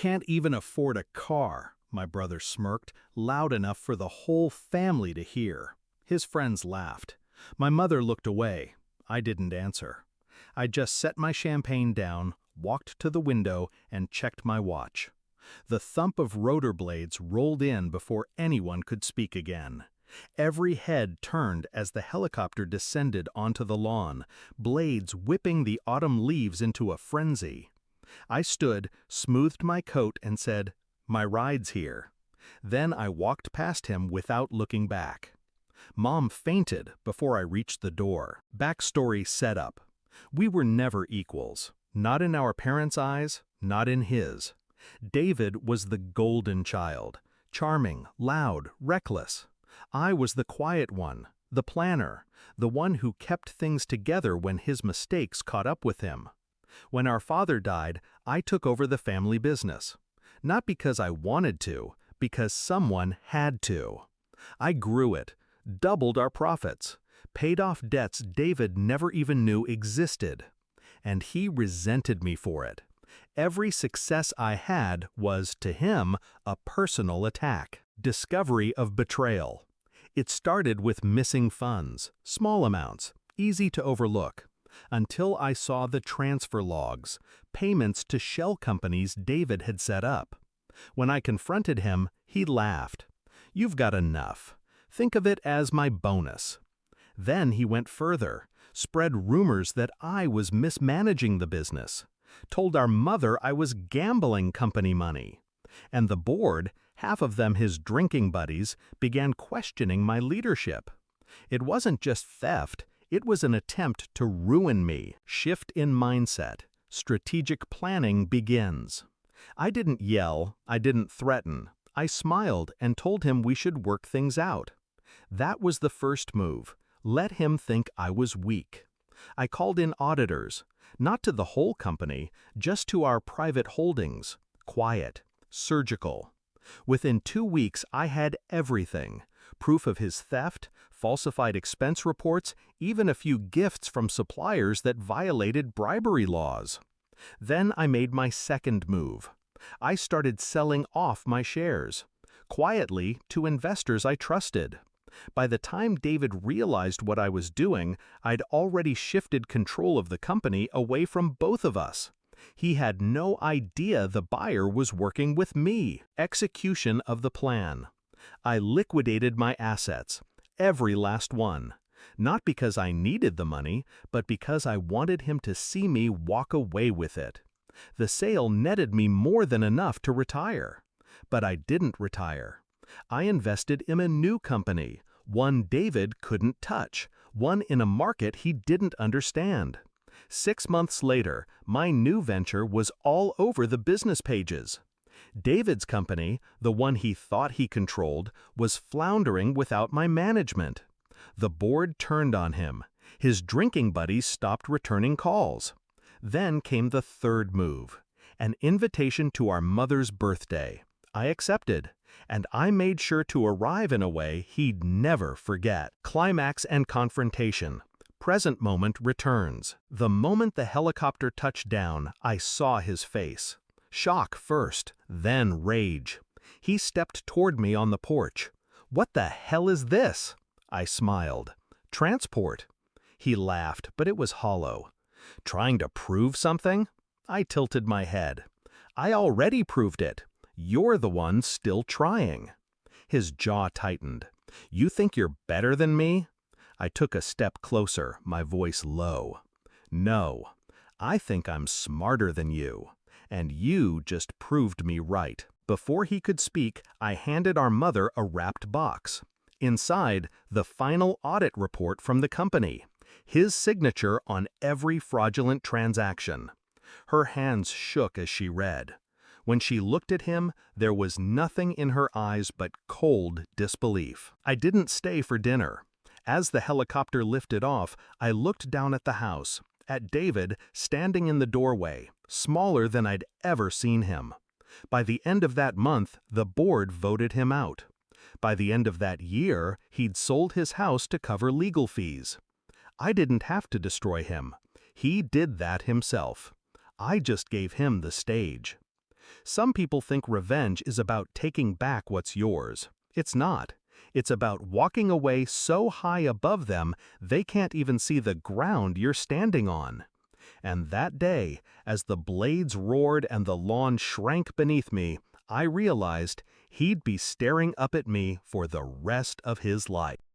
can't even afford a car," my brother smirked, loud enough for the whole family to hear. His friends laughed. My mother looked away. I didn't answer. I just set my champagne down, walked to the window, and checked my watch. The thump of rotor blades rolled in before anyone could speak again. Every head turned as the helicopter descended onto the lawn, blades whipping the autumn leaves into a frenzy. I stood, smoothed my coat, and said, "My ride's here." Then I walked past him without looking back. Mom fainted before I reached the door. Backstory setup. We were never equals. Not in our parents' eyes, not in his. David was the golden child. Charming, loud, reckless. I was the quiet one, the planner, the one who kept things together when his mistakes caught up with him. When our father died, I took over the family business. Not because I wanted to, because someone had to. I grew it, doubled our profits, paid off debts David never even knew existed. And he resented me for it. Every success I had was, to him, a personal attack. Discovery of betrayal. It started with missing funds, small amounts, easy to overlook, until I saw the transfer logs, payments to shell companies David had set up. When I confronted him, he laughed. "You've got enough. Think of it as my bonus." Then he went further, spread rumors that I was mismanaging the business, told our mother I was gambling company money. And the board, half of them his drinking buddies, began questioning my leadership. It wasn't just theft, it was an attempt to ruin me. Shift in mindset. Strategic planning begins. I didn't yell, I didn't threaten. I smiled and told him we should work things out. That was the first move. Let him think I was weak. I called in auditors, not to the whole company, just to our private holdings. Quiet, surgical. Within 2 weeks, I had everything. Proof of his theft, falsified expense reports, even a few gifts from suppliers that violated bribery laws. Then I made my second move. I started selling off my shares, quietly to investors I trusted. By the time David realized what I was doing, I'd already shifted control of the company away from both of us. He had no idea the buyer was working with me. Execution of the plan. I liquidated my assets, every last one. Not because I needed the money, but because I wanted him to see me walk away with it. The sale netted me more than enough to retire. But I didn't retire. I invested in a new company, one David couldn't touch, one in a market he didn't understand. 6 months later, my new venture was all over the business pages. David's company, the one he thought he controlled, was floundering without my management. The board turned on him. His drinking buddies stopped returning calls. Then came the third move, an invitation to our mother's birthday. I accepted, and I made sure to arrive in a way he'd never forget. Climax and confrontation. Present moment returns. The moment the helicopter touched down, I saw his face. Shock first, then rage. He stepped toward me on the porch. "What the hell is this?" I smiled. "Transport." He laughed, but it was hollow. "Trying to prove something?" I tilted my head. "I already proved it. You're the one still trying." His jaw tightened. "You think you're better than me?" I took a step closer, my voice low. "No, I think I'm smarter than you, and you just proved me right." Before he could speak, I handed our mother a wrapped box. Inside, the final audit report from the company. His signature on every fraudulent transaction. Her hands shook as she read. When she looked at him, there was nothing in her eyes but cold disbelief. I didn't stay for dinner. As the helicopter lifted off, I looked down at the house, at David standing in the doorway, smaller than I'd ever seen him. By the end of that month, the board voted him out. By the end of that year, he'd sold his house to cover legal fees. I didn't have to destroy him. He did that himself. I just gave him the stage. Some people think revenge is about taking back what's yours. It's not. It's about walking away so high above them they can't even see the ground you're standing on. And that day, as the blades roared and the lawn shrank beneath me, I realized he'd be staring up at me for the rest of his life.